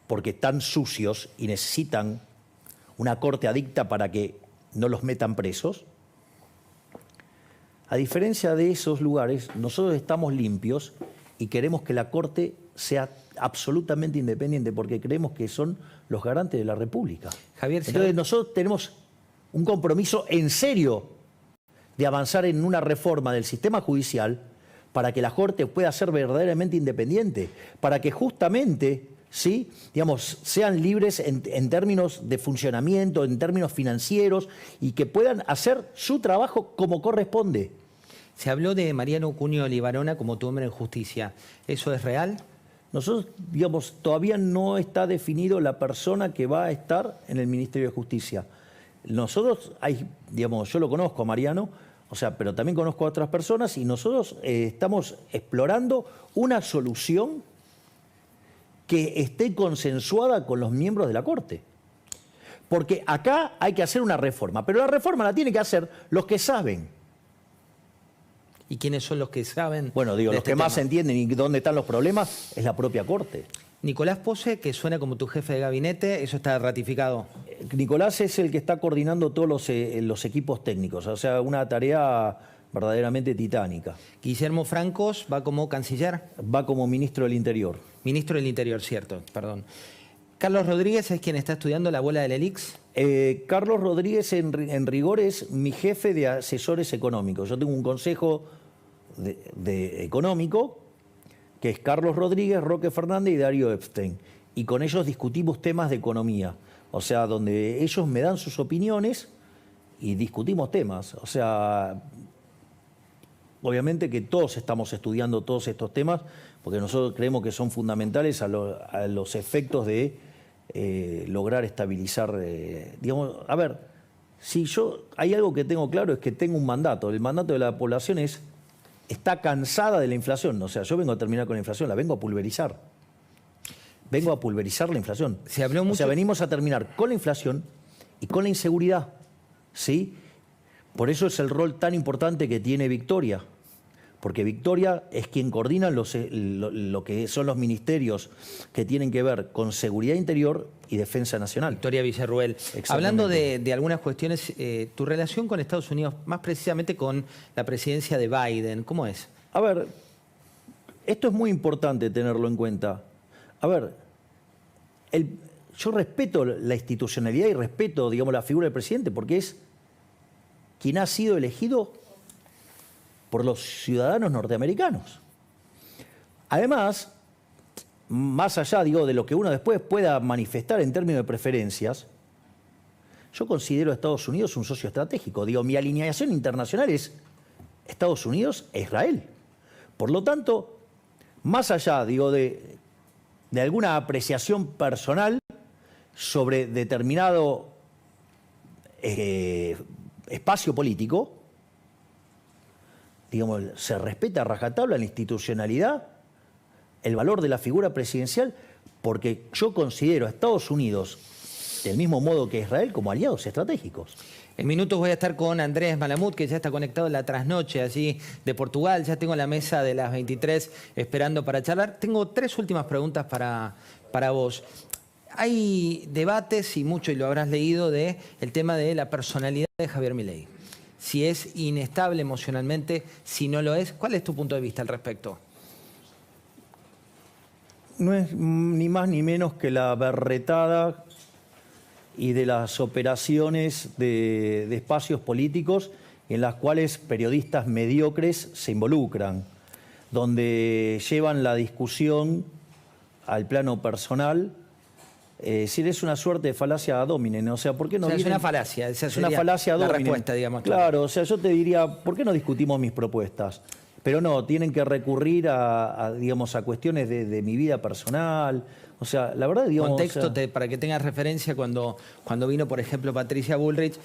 porque están sucios y necesitan una Corte adicta para que no los metan presos. A diferencia de esos lugares, nosotros estamos limpios y queremos que la Corte sea absolutamente independiente, porque creemos que son los garantes de la República. Javier, entonces nosotros tenemos un compromiso en serio de avanzar en una reforma del sistema judicial para que la Corte pueda ser verdaderamente independiente, para que justamente, ¿sí?, digamos, sean libres en términos de funcionamiento, en términos financieros, y que puedan hacer su trabajo como corresponde. Se habló de Mariano Cunio Libarona como tu hombre en justicia. ¿Eso es real? Nosotros, digamos, todavía no está definido la persona que va a estar en el Ministerio de Justicia. Nosotros, digamos, yo lo conozco a Mariano, o sea, pero también conozco a otras personas, y nosotros estamos explorando una solución que esté consensuada con los miembros de la Corte. Porque acá hay que hacer una reforma, pero la reforma la tienen que hacer los que saben. ¿Y quiénes son los que saben? Bueno, digo, de los este que más tema? entienden y dónde están los problemas es la propia Corte. Nicolás Pose, que suena como tu jefe de gabinete, ¿eso está ratificado? Nicolás es el que está coordinando todos los equipos técnicos, o sea, una tarea verdaderamente titánica. Guillermo Francos va como canciller. Va como ministro del Interior. Ministro del Interior, cierto, perdón. Carlos Rodríguez es quien está estudiando la bola del ELIX. Carlos Rodríguez, en rigor, es mi jefe de asesores económicos. Yo tengo un consejo económico, que es Carlos Rodríguez, Roque Fernández y Darío Epstein. Y con ellos discutimos temas de economía. O sea, donde ellos me dan sus opiniones y discutimos temas. O sea, obviamente que todos estamos estudiando todos estos temas, porque nosotros creemos que son fundamentales a los efectos de lograr estabilizar. Digamos, a ver, si hay algo que tengo claro, es que tengo un mandato. El mandato de la población está cansada de la inflación. O sea, yo vengo a terminar con la inflación, la vengo a pulverizar. Vengo a pulverizar la inflación. Se habló mucho. O sea, venimos a terminar con la inflación y con la inseguridad, ¿sí? Por eso es el rol tan importante que tiene Victoria, porque Victoria es quien coordina lo que son los ministerios que tienen que ver con seguridad interior y defensa nacional. Victoria Villarruel. Hablando de algunas cuestiones, tu relación con Estados Unidos, más precisamente con la presidencia de Biden, ¿cómo es? A ver, esto es muy importante tenerlo en cuenta. A ver, yo respeto la institucionalidad y respeto, digamos, la figura del presidente, porque es quien ha sido elegido por los ciudadanos norteamericanos. Además, más allá, digo, de lo que uno después pueda manifestar en términos de preferencias, yo considero a Estados Unidos un socio estratégico. Digo, mi alineación internacional es Estados Unidos e Israel. Por lo tanto, más allá, digo, de alguna apreciación personal sobre determinado espacio político, digamos, se respeta a rajatabla la institucionalidad, el valor de la figura presidencial, porque yo considero a Estados Unidos, del mismo modo que Israel, como aliados estratégicos. En minutos voy a estar con Andrés Malamud, que ya está conectado en la trasnoche allí de Portugal. Ya tengo la mesa de las 23 esperando para charlar. Tengo 3 últimas preguntas para vos. Hay debates, y mucho, y lo habrás leído, de el tema de la personalidad de Javier Milei. Si es inestable emocionalmente, si no lo es. ¿Cuál es tu punto de vista al respecto? No es ni más ni menos que la berretada y de las operaciones de espacios políticos en las cuales periodistas mediocres se involucran, donde llevan la discusión al plano personal. Es una suerte de falacia ad hominem, ¿no? O sea, ¿por qué no es una falacia, esa es una falacia ad hominem. La respuesta, digamos. Claro, o sea, yo te diría, ¿por qué no discutimos mis propuestas? Pero no, tienen que recurrir digamos, a cuestiones de mi vida personal. O sea, la verdad, digamos... Contexto, para que tengas referencia, cuando vino, por ejemplo, Patricia Bullrich,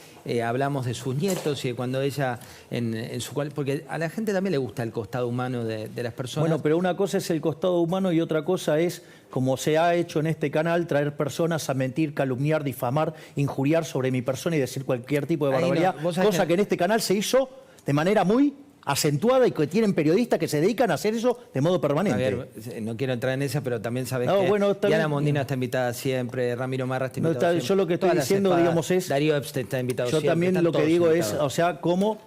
hablamos de sus nietos y de cuando ella, porque a la gente también le gusta el costado humano de las personas. Bueno, pero una cosa es el costado humano y otra cosa es, como se ha hecho en este canal, traer personas a mentir, calumniar, difamar, injuriar sobre mi persona y decir cualquier tipo de barbaridad, cosa que en este canal se hizo de manera muy acentuada y que tienen periodistas que se dedican a hacer eso de modo permanente. A ver, no quiero entrar en esa, pero también sabes no, que bueno, Diana Mondino está invitada siempre, Ramiro Marra está invitado siempre. Yo lo que estoy diciendo, digamos, es... Darío Epstein está invitado siempre. Yo también lo que digo es, o sea, cómo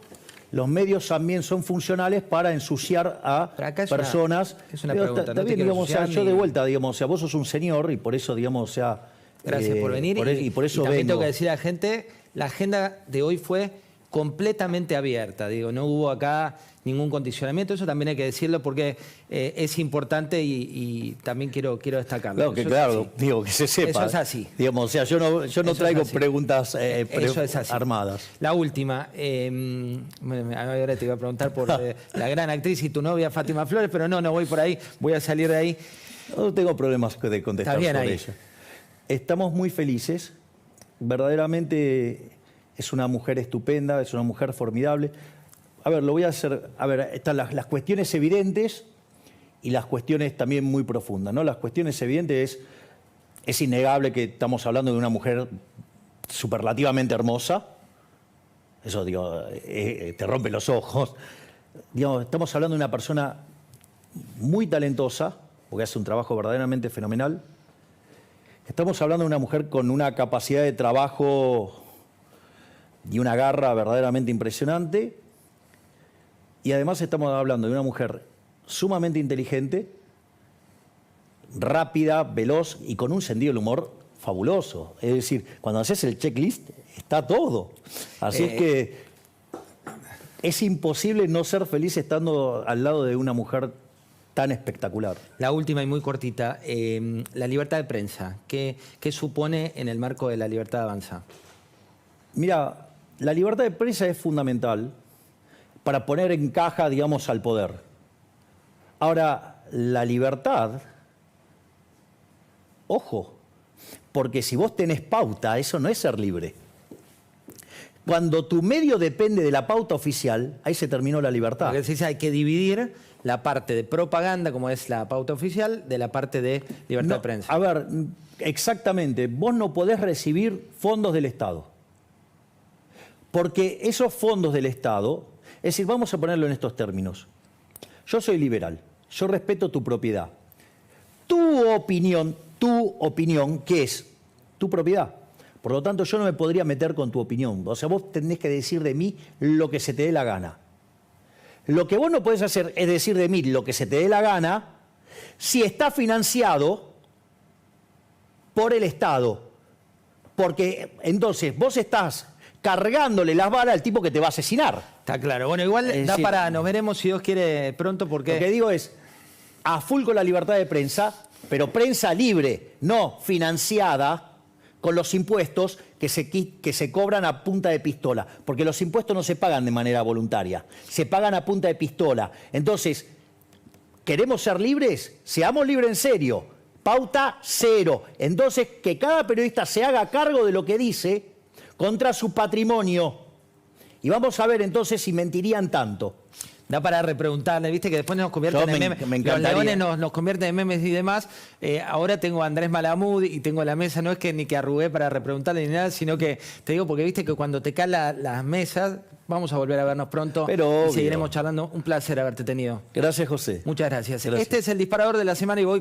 los medios también son funcionales para ensuciar a personas. Es una pregunta. Está bien, digamos, o sea, yo de vuelta, digamos, o sea, vos sos un señor y por eso, digamos, o sea... Gracias por venir. Y por eso también vengo. tengo que decir a la gente, la agenda de hoy fue completamente abierta. Digo, no hubo acá ningún condicionamiento. Eso también hay que decirlo porque es importante y también quiero destacarlo. Claro, que Eso claro, es así. digo, que se sepa. Eso es así. Digamos, o sea, yo no Eso traigo es así. preguntas Eso es así. armadas. La última, ahora te iba a preguntar por la gran actriz y tu novia Fátima Flores, pero no voy por ahí, voy a salir de ahí. No tengo problemas de contestar Está bien sobre ahí. ella. Estamos muy felices. Verdaderamente es una mujer estupenda, es una mujer formidable. A ver, lo voy a hacer. A ver, están las cuestiones evidentes y las cuestiones también muy profundas, ¿no? Las cuestiones evidentes es innegable que estamos hablando de una mujer superlativamente hermosa. Eso, digo, te rompe los ojos. Digamos, estamos hablando de una persona muy talentosa, porque hace un trabajo verdaderamente fenomenal. Estamos hablando de una mujer con una capacidad de trabajo y una garra verdaderamente impresionante. Y además estamos hablando de una mujer sumamente inteligente, rápida, veloz y con un sentido del humor fabuloso. Es decir, cuando haces el checklist, está todo. Así es que es imposible no ser feliz estando al lado de una mujer tan espectacular. La última y muy cortita, la libertad de prensa. ¿Qué supone en el marco de la libertad de avanza? Mira, la libertad de prensa es fundamental para poner en caja, digamos, al poder. Ahora, la libertad, ojo, porque si vos tenés pauta, eso no es ser libre. Cuando tu medio depende de la pauta oficial, ahí se terminó la libertad. Porque se dice hay que dividir la parte de propaganda, como es la pauta oficial, de la parte de libertad No, de prensa. A ver, exactamente, vos no podés recibir fondos del Estado. Porque esos fondos del Estado, es decir, vamos a ponerlo en estos términos. Yo soy liberal, yo respeto tu propiedad. Tu opinión, ¿qué es? Tu propiedad. Por lo tanto, yo no me podría meter con tu opinión. O sea, vos tenés que decir de mí lo que se te dé la gana. Lo que vos no podés hacer es decir de mí lo que se te dé la gana si está financiado por el Estado. Porque entonces vos estás cargándole las balas al tipo que te va a asesinar. Está claro. Bueno, igual da decir, para... Nos veremos, si Dios quiere, pronto, porque... Lo que digo es, a full con la libertad de prensa, pero prensa libre, no financiada con los impuestos que se cobran a punta de pistola. Porque los impuestos no se pagan de manera voluntaria, se pagan a punta de pistola. Entonces, ¿queremos ser libres? Seamos libres en serio. Pauta cero. Entonces, que cada periodista se haga cargo de lo que dice contra su patrimonio. Y vamos a ver entonces si mentirían tanto. Da para repreguntarle, viste que después nos convierten en memes. Me Los encantaría. leones nos convierten en memes y demás. Ahora tengo a Andrés Malamud y tengo la mesa, no es que ni que arrugué para repreguntarle ni nada, sino que te digo porque viste que cuando te caen las mesas, vamos a volver a vernos pronto. Pero y obvio. seguiremos charlando. Un placer haberte tenido. Gracias, José. Muchas gracias. Gracias. Este es el disparador de la semana y voy con...